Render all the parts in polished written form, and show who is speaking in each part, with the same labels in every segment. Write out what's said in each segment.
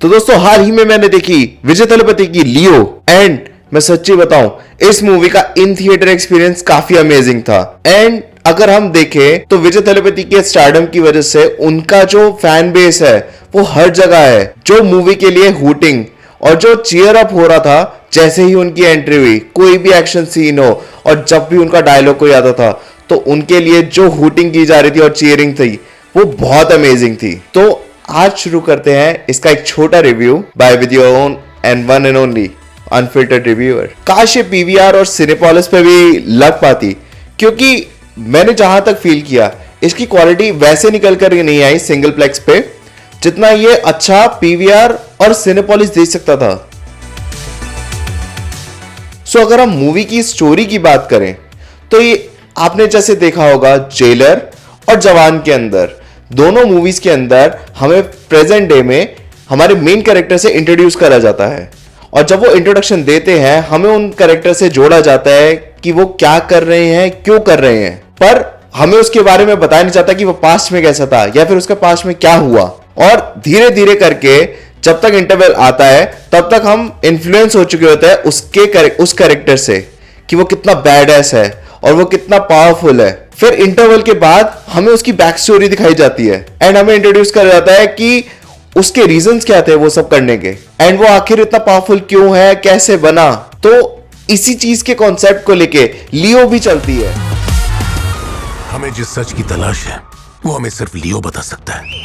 Speaker 1: तो दोस्तों हाल ही में मैंने देखी विजय तलपति की लियो एंड मैं सच्ची बताऊं इस मूवी का इन थिएटर एक्सपीरियंस काफी अमेजिंग था। एंड अगर हम देखें तो विजय तलपति के स्टारडम की वजह से उनका जो फैन बेस है वो हर जगह है, जो मूवी के लिए हूटिंग और जो चीयर अप हो रहा था जैसे ही उनकी एंट्री हुई, कोई भी एक्शन सीन हो और जब भी उनका डायलॉग कोई आता था तो उनके लिए जो हूटिंग की जा रही थी और चीयरिंग थी वो बहुत अमेजिंग थी। तो आज शुरू करते हैं इसका एक छोटा review by with your own and one and only unfiltered reviewer. काश ये पीवीआर और सिनेपोलिस पे भी लग पाती, क्योंकि मैंने जहां तक फील किया इसकी क्वालिटी वैसे निकल कर नहीं आई सिंगल प्लेक्स पे जितना ये अच्छा पीवीआर और सिनेपोलिस दे सकता था। सो अगर हम मूवी की स्टोरी की बात करें तो ये आपने जैसे देखा होगा जेलर और जवान के अंदर, दोनों मूवीज के अंदर हमें प्रेजेंट डे में हमारे मेन कैरेक्टर से इंट्रोड्यूस करा जाता है और जब वो इंट्रोडक्शन देते हैं हमें उन कैरेक्टर से जोड़ा जाता है कि वो क्या कर रहे हैं, क्यों कर रहे हैं, पर हमें उसके बारे में बताया नहीं जाता कि वो पास्ट में कैसा था या फिर उसका पास्ट में क्या हुआ। और धीरे धीरे करके जब तक इंटरवल आता है तब तक हम इन्फ्लुएंस हो चुके होते हैं उस कैरेक्टर से कि वो कितना बैडएस है और वो कितना पावरफुल है। फिर इंटरवल के बाद हमें उसकी बैक स्टोरी दिखाई जाती है एंड हमें इंट्रोड्यूस करा जाता है कि उसके रीजंस क्या थे वो सब करने के एंड वो आखिर इतना पावरफुल क्यों है, कैसे बना। तो इसी चीज के कॉन्सेप्ट को लेके लियो भी चलती है।
Speaker 2: हमें जिस सच की तलाश है वो हमें सिर्फ लियो बता सकता है।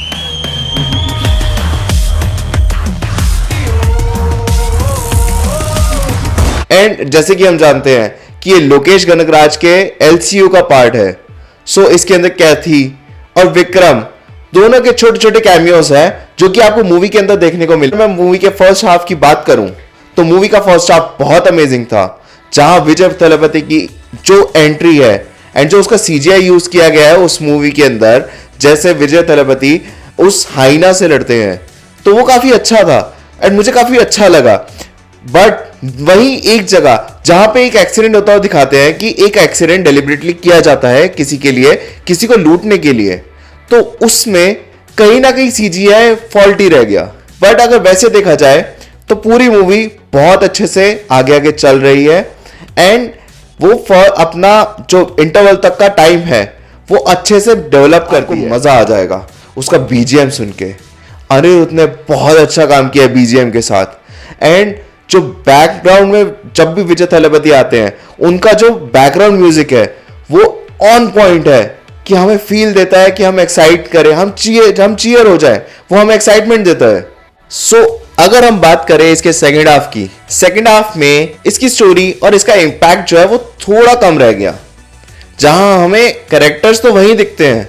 Speaker 1: एंड जैसे कि हम जानते हैं कि ये लोकेश कनगराज के एलसीयू का पार्ट है। सो इसके अंदर कैथी और विक्रम दोनों के छोटे छोटे कैमियोस हैं जो कि आपको मूवी के अंदर देखने को मिले। मैं मूवी के फर्स्ट हाफ की बात करूं तो मूवी का फर्स्ट हाफ बहुत अमेजिंग था, जहां विजय तलपति की जो एंट्री है एंड जो उसका सीजीआई यूज किया गया है उस मूवी के अंदर, जैसे विजय तलपति उस हाइना से लड़ते हैं तो वो काफी अच्छा था एंड मुझे काफी अच्छा लगा। बट वहीं एक जगह जहां पे एक एक्सीडेंट होता हुआ दिखाते हैं कि एक एक्सीडेंट डेलिबरेटली किया जाता है किसी के लिए, किसी को लूटने के लिए, तो उसमें कहीं ना कहीं सीजीआई फॉल्टी रह गया। बट अगर वैसे देखा जाए तो पूरी मूवी बहुत अच्छे से आगे आगे चल रही है एंड वो अपना जो इंटरवल तक का टाइम है वो अच्छे से डेवलप करती है। मजा आ जाएगा उसका बीजीएम सुन के। अनिरुद्ध ने बहुत अच्छा काम किया बीजीएम के साथ एंड जो बैकग्राउंड में जब भी विजय तलपति आते हैं उनका जो बैकग्राउंड म्यूजिक है वो ऑन पॉइंट है कि हमें फील देता है कि हम एक्साइट करें, हम चीयर हो जाए, वो हमें एक्साइटमेंट देता है। सो अगर हम बात करें इसके सेकंड हाफ की, सेकंड हाफ में इसकी स्टोरी और इसका इंपैक्ट जो है वो थोड़ा कम रह गया। जहां हमें कैरेक्टर्स तो वही दिखते हैं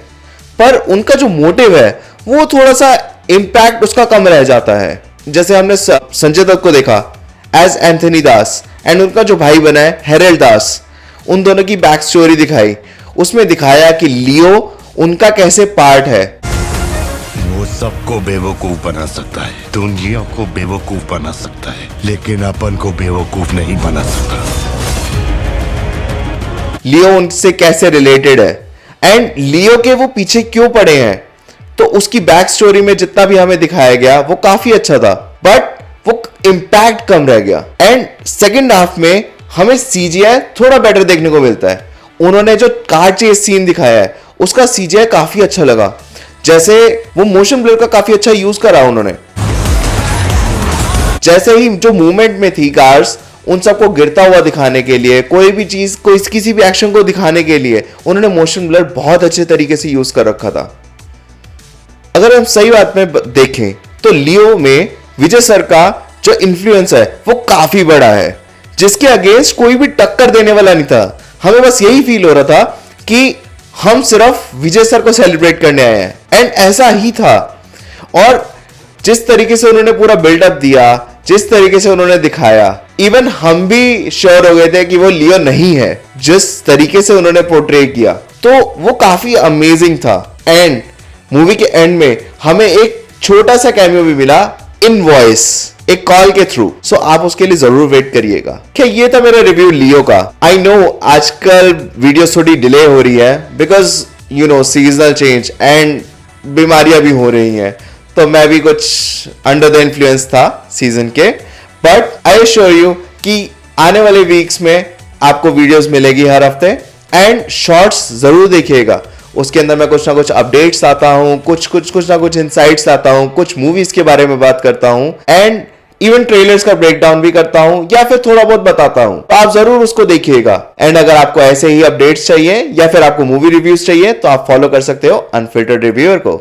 Speaker 1: पर उनका जो मोटिव है वो थोड़ा सा इंपैक्ट उसका कम रह जाता है। जैसे हमने संजय दत्त को देखा एज एंथनी दास एंड उनका जो भाई बना है हेरल्ड दास, उन दोनों की बैक स्टोरी दिखाई, उसमें दिखाया कि लियो उनका कैसे पार्ट है।
Speaker 2: वो सबको बेवकूफ बना सकता है, दुनिया को बेवकूफ बना सकता है, लेकिन अपन को बेवकूफ नहीं बना सकता।
Speaker 1: लियो उनसे कैसे रिलेटेड है एंड लियो के वो पीछे क्यों पड़े हैं, तो उसकी बैक स्टोरी में जितना भी हमें दिखाया गया वो काफी अच्छा था बट वो इंपैक्ट कम रह गया। एंड सेकंड हाफ में हमें सीजीआई थोड़ा बेटर देखने को मिलता है। उन्होंने जो कार चेस सीन दिखाया है उसका सीजीआई काफी अच्छा लगा, जैसे वो मोशन ब्लर का काफी अच्छा यूज करा उन्होंने। जैसे ही जो मूवमेंट में थी कार्स, उन सबको गिरता हुआ दिखाने के लिए, कोई भी चीज को किसी भी एक्शन को दिखाने के लिए उन्होंने मोशन ब्लर बहुत अच्छे तरीके से यूज कर रखा था। अगर हम सही बात में देखें तो लियो में विजय सर का जो इन्फ्लुएंस है वो काफी बड़ा है, जिसके अगेंस्ट कोई भी टक्कर देने वाला नहीं था। हमें बस यही फील हो रहा था कि हम सिर्फ विजय सर को सेलिब्रेट करने आए हैं एंड ऐसा ही था। और जिस तरीके से उन्होंने पूरा बिल्डअप दिया, जिस तरीके से उन्होंने दिखाया, इवन हम भी श्योर हो गए थे कि वो लियो नहीं है। जिस तरीके से उन्होंने पोर्ट्रे किया तो वो काफी अमेजिंग था। एंड मूवी के एंड में हमें एक छोटा सा कैमियो भी मिला इन वॉइस, एक कॉल के थ्रू। सो आप उसके लिए जरूर वेट करिएगा। क्या ये था मेरा रिव्यू लियो का। आई नो आजकल वीडियो थोड़ी डिले हो रही है because you know seasonal change and बीमारियां भी हो रही हैं, तो मैं भी कुछ अंडर द इन्फ्लुएंस था सीजन के, बट आई एश्योर यू कि आने वाले वीक्स में आपको वीडियोस मिलेगी हर हफ्ते, एंड शॉर्ट्स जरूर देखिएगा। उसके अंदर मैं कुछ ना कुछ अपडेट्स लाता हूं, कुछ ना कुछ इनसाइट्स लाता हूं, कुछ मूवीज के बारे में बात करता हूं, एंड इवन ट्रेलर्स का ब्रेकडाउन भी करता हूं या फिर थोड़ा बहुत बताता हूं, तो आप जरूर उसको देखिएगा। एंड अगर आपको ऐसे ही अपडेट्स चाहिए या फिर आपको मूवी रिव्यूज चाहिए तो आप फॉलो कर सकते हो अनफिल्टर्ड रिव्यूअर को।